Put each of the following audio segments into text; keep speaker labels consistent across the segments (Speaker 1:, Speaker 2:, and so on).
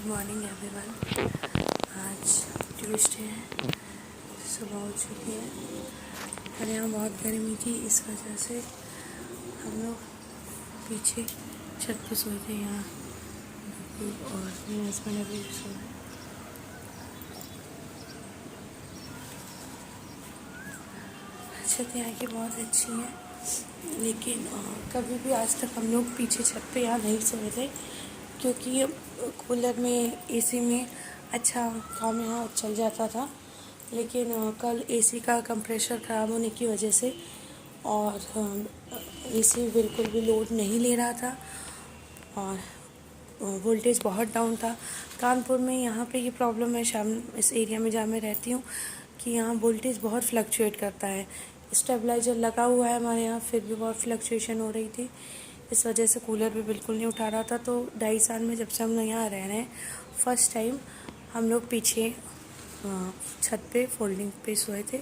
Speaker 1: Good morning everyone. आज Tuesday है, सुबह हो चुकी है और यहाँ बहुत गर्मी थी, इस वजह से हम लोग पीछे छत पे सोए थे। यहाँ और मेरे हस्बैंड अभी सोए। छत यहाँ की बहुत अच्छी है, लेकिन कभी भी आज तक हम लोग पीछे छत पे यहाँ नहीं सोए थे, क्योंकि कूलर में एसी में अच्छा काम यहाँ चल जाता था। लेकिन कल एसी का कंप्रेसर ख़राब होने की वजह से और एसी बिल्कुल भी लोड नहीं ले रहा था और वोल्टेज बहुत डाउन था। कानपुर में यहाँ पे ये प्रॉब्लम है, शाम इस एरिया में जहाँ मैं रहती हूँ, कि यहाँ वोल्टेज बहुत फ्लक्चुएट करता है। स्टेबलाइज़र लगा हुआ है हमारे यहाँ, फिर भी बहुत फ्लक्चुएशन हो रही थी। इस वजह से कूलर भी बिल्कुल नहीं उठा रहा था। तो 2.5 साल में जब से हम लोग यहाँ रह रहे हैं, फर्स्ट टाइम हम लोग पीछे छत पे फोल्डिंग पे सोए थे।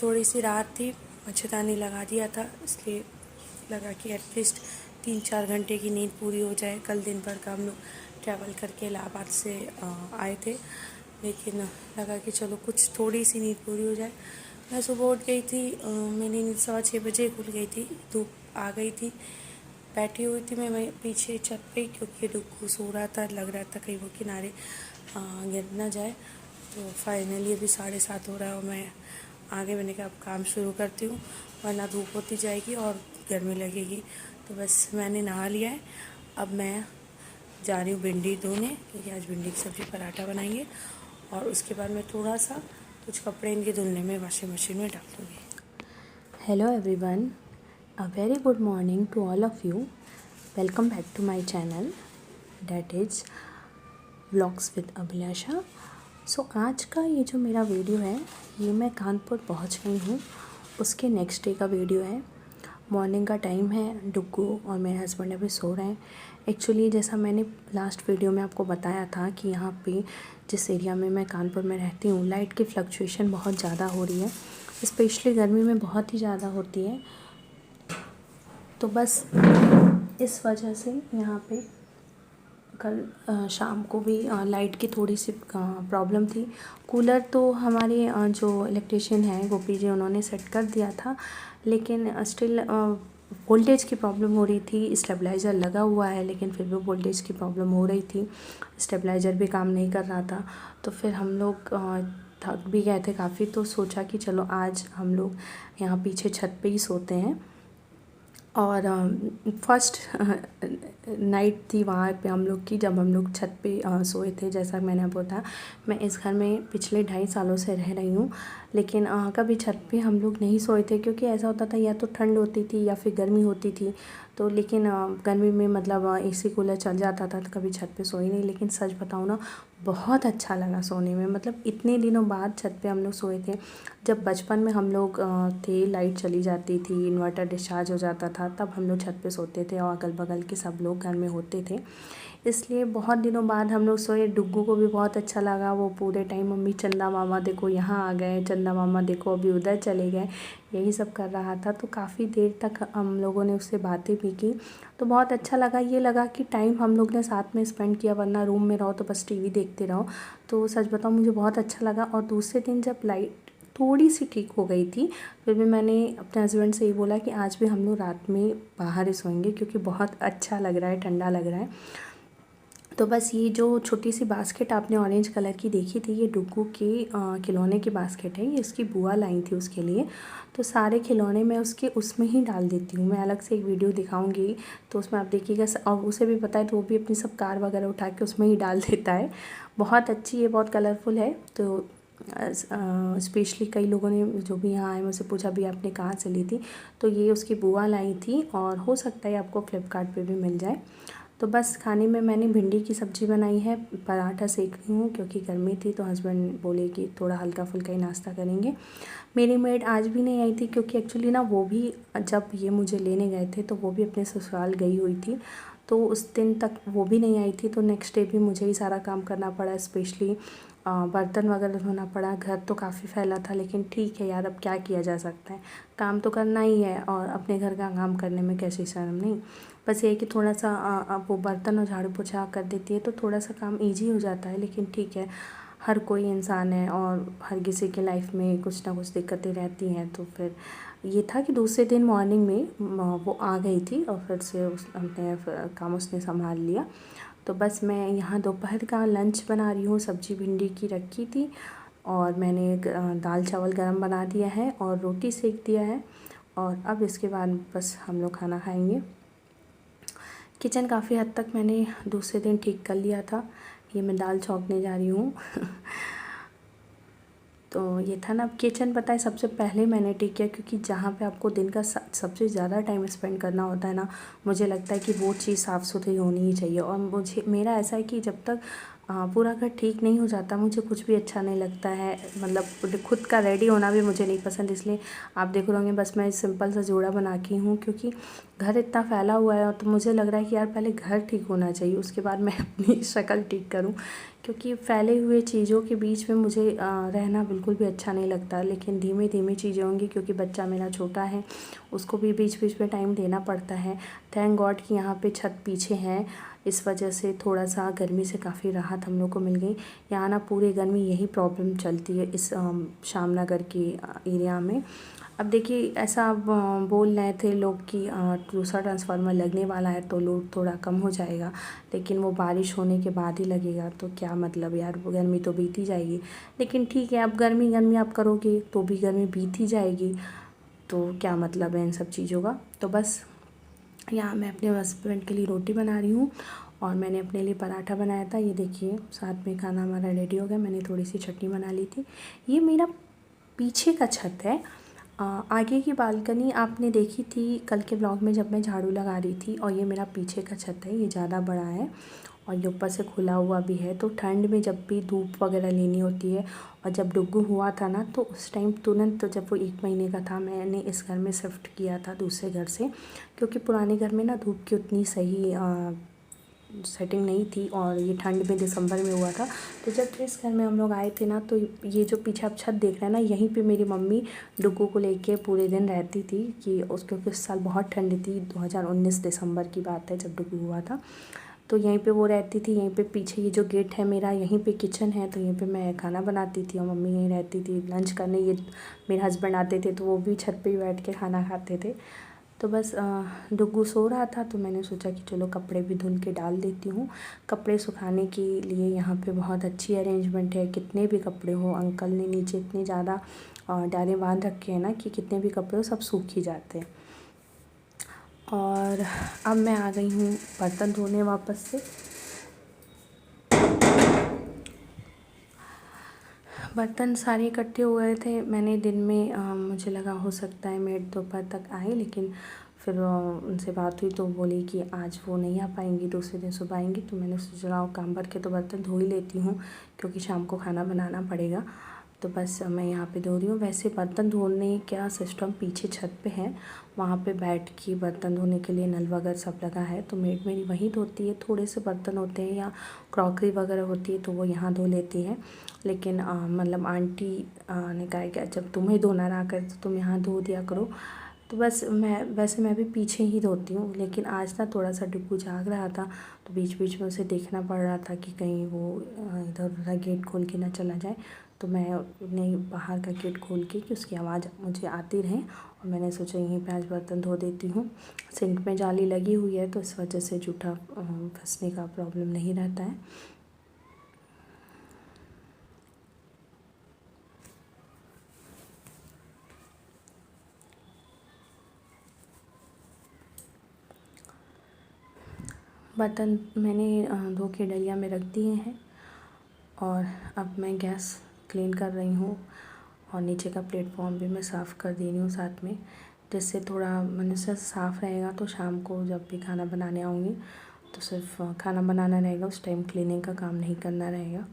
Speaker 1: थोड़ी सी रात थी, मच्छरदानी लगा दिया था, इसलिए लगा कि एटलीस्ट 3-4 घंटे की नींद पूरी हो जाए। कल दिन भर का हम लोग ट्रैवल करके इलाहाबाद से आए थे, लेकिन लगा कि चलो कुछ थोड़ी सी नींद पूरी हो जाए। मैं सुबह उठ गई थी, मेरी नींद 6:15 बजे खुल गई थी, धूप आ गई थी। बैठी हुई थी मैं पीछे छत पे, क्योंकि डुग्गू सो रहा था, लग रहा था कहीं वो किनारे गिर ना जाए। तो फाइनली अभी 7:30 हो रहा है और मैं आगे मैंने कहा अब काम शुरू करती हूँ, वरना धूप होती जाएगी और गर्मी लगेगी। तो बस मैंने नहा लिया है, अब मैं जा रही हूँ भिंडी धोने, क्योंकि आज भिंडी की सब्ज़ी पराठा बनाएंगे। और उसके बाद मैं थोड़ा सा कुछ कपड़े इनके धुलने में वॉशिंग मशीन में डाल दूँगी।
Speaker 2: Hello everyone, a very good morning to all of you. Welcome back to my channel, that is Vlogs with Abhilasha. सो आज का ये जो मेरा वीडियो है, ये मैं कानपुर पहुंच गई हूँ, उसके नेक्स्ट डे का वीडियो है। मॉर्निंग का टाइम है, डुग्गू और मेरे हस्बैंड अभी सो रहे हैं। एक्चुअली जैसा मैंने लास्ट वीडियो में आपको बताया था कि यहाँ पे जिस एरिया में मैं कानपुर में रहती हूँ, लाइट की फ्लक्चुएशन बहुत ज़्यादा हो रही है, स्पेशली गर्मी में बहुत ही ज़्यादा होती है। तो बस इस वजह से यहाँ पे कल शाम को भी लाइट की थोड़ी सी प्रॉब्लम थी। कूलर तो हमारे जो इलेक्ट्रिशियन हैं गोपी जी, उन्होंने सेट कर दिया था, लेकिन स्टिल वोल्टेज की प्रॉब्लम हो रही थी। स्टेबलाइज़र लगा हुआ है, लेकिन फिर भी वोल्टेज की प्रॉब्लम हो रही थी, स्टेबलाइज़र भी काम नहीं कर रहा था। तो फिर हम लोग थक भी गए थे काफ़ी, तो सोचा कि चलो आज हम लोग यहाँ पीछे छत पे ही सोते हैं। और फर्स्ट नाइट थी वहाँ पे हम लोग की, जब हम लोग छत पे सोए थे। जैसा मैंने बोला, मैं इस घर में पिछले 2.5 सालों से रह रही हूँ, लेकिन कभी छत पे हम लोग नहीं सोए थे, क्योंकि ऐसा होता था या तो ठंड होती थी या फिर गर्मी होती थी। तो लेकिन गर्मी में मतलब एसी कूलर चल जाता था, तो कभी छत पे सोई नहीं। लेकिन सच बताऊँ ना, बहुत अच्छा लगा सोने में। मतलब इतने दिनों बाद छत पे हम लोग सोए थे। जब बचपन में हम लोग थे, लाइट चली जाती थी, इन्वर्टर डिस्चार्ज हो जाता था, तब हम लोग छत पे सोते थे और अगल बगल के सब लोग घर में होते थे। इसलिए बहुत दिनों बाद हम लोग सोए। डुग्गू को भी बहुत अच्छा लगा, वो पूरे टाइम मम्मी चंदा मामा देखो यहाँ आ गए, चंदा मामा देखो अभी उधर चले गए, यही सब कर रहा था। तो काफ़ी देर तक हम लोगों ने उससे बातें भी की, तो बहुत अच्छा लगा। ये लगा कि टाइम हम लोग ने साथ में स्पेंड किया, वरना रूम में रहो तो बस टीवी देखते रहो। तो सच बताऊँ, मुझे बहुत अच्छा लगा। और दूसरे दिन जब लाइट थोड़ी सी ठीक हो गई थी, फिर भी मैंने अपने हस्बैंड से ये बोला कि आज भी हम लोग रात में बाहर ही सोएंगे, क्योंकि बहुत अच्छा लग रहा है, ठंडा लग रहा है। तो बस ये जो छोटी सी बास्केट आपने ऑरेंज कलर की देखी थी, ये डुग्गू के खिलौने की बास्केट है। ये इसकी बुआ लाई थी उसके लिए। तो सारे खिलौने मैं उसके उसमें ही डाल देती हूँ। मैं अलग से एक वीडियो दिखाऊंगी, तो उसमें आप देखिएगा। और उसे भी पता है, तो वो भी अपनी सब कार वगैरह उठा के उसमें ही डाल देता है। बहुत अच्छी है, बहुत कलरफुल है। तो स्पेशली कई लोगों ने जो भी यहाँ आए मुझसे पूछा भी आपने कहाँ से ली थी, तो ये उसकी बुआ लाई थी, और हो सकता है आपको फ्लिपकार्ट पे भी मिल जाए। तो बस खाने में मैंने भिंडी की सब्ज़ी बनाई है, पराठा सेक रही हूँ, क्योंकि गर्मी थी तो हस्बैंड बोले कि थोड़ा हल्का फुल्का ही नाश्ता करेंगे। मेरी मेड आज भी नहीं आई थी, क्योंकि एक्चुअली ना वो भी जब ये मुझे लेने गए थे तो वो भी अपने ससुराल गई हुई थी, तो उस दिन तक वो भी नहीं आई थी। तो नेक्स्ट डे भी मुझे ही सारा काम करना पड़ा, स्पेशली बर्तन वगैरह धोना पड़ा। घर तो काफ़ी फैला था, लेकिन ठीक है यार, अब क्या किया जा सकता है, काम तो करना ही है और अपने घर का काम करने में कैसी शर्म नहीं। बस ये है कि थोड़ा सा अब वो बर्तन और झाड़ू पोछा कर देती है तो थोड़ा सा काम ईजी हो जाता है। लेकिन ठीक है, हर कोई इंसान है और हर किसी के लाइफ में कुछ ना कुछ दिक्कतें रहती हैं। तो फिर ये था कि दूसरे दिन मॉर्निंग में वो आ गई थी और फिर से अपने काम उसने संभाल लिया। तो बस मैं यहाँ दोपहर का लंच बना रही हूँ। सब्जी भिंडी की रखी थी और मैंने दाल चावल गरम बना दिया है और रोटी सेक दिया है, और अब इसके बाद बस हम लोग खाना खाएंगे। किचन काफ़ी हद तक मैंने दूसरे दिन ठीक कर लिया था। ये मैं दाल छौंकने जा रही हूँ तो ये था ना, अब किचन पता है सबसे पहले मैंने ठीक किया, क्योंकि जहाँ पे आपको दिन का सबसे ज़्यादा टाइम स्पेंड करना होता है ना, मुझे लगता है कि वो चीज़ साफ़ सुथरी होनी ही चाहिए। और मेरा ऐसा है कि जब तक पूरा घर ठीक नहीं हो जाता मुझे कुछ भी अच्छा नहीं लगता है। मतलब खुद का रेडी होना भी मुझे नहीं पसंद, इसलिए आप देख रहे होंगे बस मैं सिंपल सा जूड़ा बना के हूँ, क्योंकि घर इतना फैला हुआ है तो मुझे लग रहा है कि यार पहले घर ठीक होना चाहिए, उसके बाद मैं अपनी शक्ल ठीक करूँ। क्योंकि फैले हुए चीज़ों के बीच में मुझे रहना बिल्कुल भी अच्छा नहीं लगता। लेकिन धीमे धीमे चीज़ें होंगी, क्योंकि बच्चा मेरा छोटा है, उसको भी बीच बीच में टाइम देना पड़ता है। थैंक गॉड कि यहाँ पे छत पीछे है, इस वजह से थोड़ा सा गर्मी से काफ़ी राहत हम लोग को मिल गई। यहाँ ना पूरी गर्मी यही प्रॉब्लम चलती है इस श्यामनगर के एरिया में। अब देखिए ऐसा बोल रहे थे लोग कि दूसरा ट्रांसफार्मर लगने वाला है तो लोड थोड़ा कम हो जाएगा, लेकिन वो बारिश होने के बाद ही लगेगा। तो क्या मतलब यार, गर्मी तो बीत ही जाएगी। लेकिन ठीक है, अब गर्मी गर्मी आप करोगे तो भी गर्मी बीत ही जाएगी, तो क्या मतलब है इन सब चीज़ों का। तो बस यहाँ मैं अपने हस्बैंड के लिए रोटी बना रही हूँ और मैंने अपने लिए पराठा बनाया था। ये देखिए साथ में खाना हमारा रेडी हो गया। मैंने थोड़ी सी चटनी बना ली थी। ये मेरा पीछे का छत है। आगे की बालकनी आपने देखी थी कल के ब्लॉग में जब मैं झाड़ू लगा रही थी, और ये मेरा पीछे का छत है। ये ज़्यादा बड़ा है और ये ऊपर से खुला हुआ भी है, तो ठंड में जब भी धूप वगैरह लेनी होती है, और जब डुग्गू हुआ था ना तो उस टाइम तुरंत जब वो 1 महीने का था मैंने इस घर में शिफ्ट किया था दूसरे घर से, क्योंकि पुराने घर में ना धूप की उतनी सही सेटिंग नहीं थी और ये ठंड में दिसंबर में हुआ था। तो जब इस घर में हम लोग आए थे ना, तो ये जो पीछे आप छत देख रहे हैं ना, यहीं पे मेरी मम्मी डुग्गू को लेके पूरे दिन रहती थी। कि उसको इस साल बहुत ठंड थी, 2019 दिसंबर की बात है जब डुग्गू हुआ था। तो यहीं पे वो रहती थी। यहीं पे पीछे ये जो गेट है मेरा, यहीं पे किचन है, तो यहीं पे मैं खाना बनाती थी और मम्मी यहीं रहती थी लंच करने। ये मेरे हस्बैंड आते थे तो वो भी छत पे ही बैठ के खाना खाते थे। तो बस डुग्गू सो रहा था तो मैंने सोचा कि चलो कपड़े भी धुल के डाल देती हूँ। कपड़े सुखाने के लिए यहाँ पे बहुत अच्छी अरेंजमेंट है। कितने भी कपड़े हो, अंकल ने नीचे इतने ज़्यादा डालें बांध रखे हैं ना कि कितने भी कपड़े हो सब सूख ही जाते हैं। और अब मैं आ गई हूँ बर्तन धोने वापस से। बर्तन सारे इकट्ठे हो गए थे। मैंने दिन में मुझे लगा हो सकता है मेड दोपहर तक आए, लेकिन फिर उनसे बात हुई तो बोली कि आज वो नहीं आ पाएंगी, दूसरे दिन सुबह आएंगी। तो मैंने सोचा काम भर के तो बर्तन धो ही लेती हूँ, क्योंकि शाम को खाना बनाना पड़ेगा। तो बस मैं यहाँ पे धो रही हूँ। वैसे बर्तन धोने का सिस्टम पीछे छत पे है, वहाँ पे बैठ के बर्तन धोने के लिए नल वगैरह सब लगा है, तो मेड मेरी वहीं धोती है। थोड़े से बर्तन होते हैं या क्रॉकरी वगैरह होती है तो वो यहाँ धो लेती है। लेकिन मतलब आंटी ने कहा कि जब तुम्हें धोना ना करे तो तुम यहाँ धो दिया करो। तो बस वैसे मैं भी पीछे ही धोती हूँ, लेकिन आज ना थोड़ा सा डुग्गू जाग रहा था तो बीच बीच में उसे देखना पड़ रहा था कि कहीं वो इधर उधर गेट खोल के ना चला जाए। तो मैं उन्हें बाहर का गेट खोल के कि उसकी आवाज़ मुझे आती रहे, और मैंने सोचा यहीं पे आज बर्तन धो देती हूँ। सिंक में जाली लगी हुई है तो इस वजह से जूठा फंसने का प्रॉब्लम नहीं रहता है। बर्तन मैंने धो के डलिया में रख दिए हैं और अब मैं गैस क्लीन कर रही हूँ और नीचे का प्लेटफॉर्म भी मैं साफ़ कर दे रही हूँ साथ में, जिससे थोड़ा मैंने से साफ़ रहेगा तो शाम को जब भी खाना बनाने आऊँगी तो सिर्फ खाना बनाना रहेगा, उस टाइम क्लीनिंग का काम नहीं करना रहेगा।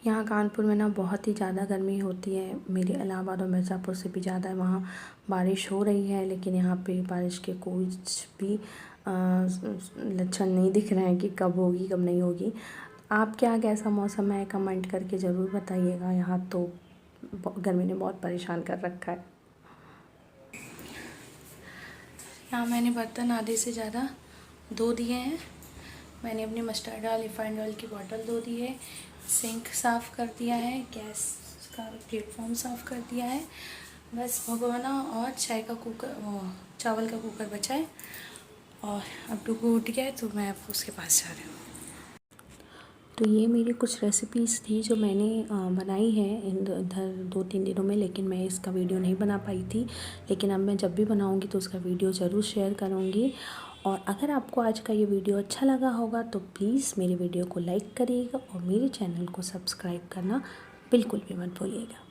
Speaker 2: यहाँ कानपुर में ना बहुत ही ज़्यादा गर्मी होती है, मेरे इलाहाबाद और मिर्ज़ापुर से भी ज़्यादा है। वहाँ बारिश हो रही है लेकिन यहाँ पे बारिश के कुछ भी लक्षण नहीं दिख रहे हैं कि कब होगी कब नहीं होगी। आपके यहाँ कैसा मौसम है कमेंट करके ज़रूर बताइएगा। यहाँ तो गर्मी ने बहुत परेशान कर रखा है।
Speaker 1: यहाँ मैंने बर्तन आधे से ज़्यादा धो दिए हैं। मैंने अपनी मस्टर्ड ऑयल रिफाइंड ऑयल की बॉटल धो दी है, सिंक साफ़ कर दिया है, गैस का प्लेटफॉर्म साफ़ कर दिया है। बस भगोना और चाय का कुकर, चावल का कुकर बचा है। और अब डुगू उठ गया है तो मैं अब उसके पास जा रही हूँ।
Speaker 2: तो ये मेरी कुछ रेसिपीज़ थी जो मैंने बनाई है इधर 2-3 दिनों में, लेकिन मैं इसका वीडियो नहीं बना पाई थी। लेकिन अब मैं जब भी बनाऊँगी तो उसका वीडियो ज़रूर शेयर करूँगी। और अगर आपको आज का ये वीडियो अच्छा लगा होगा तो प्लीज़ मेरे वीडियो को लाइक करिएगा और मेरे चैनल को सब्सक्राइब करना बिल्कुल भी मत भूलिएगा।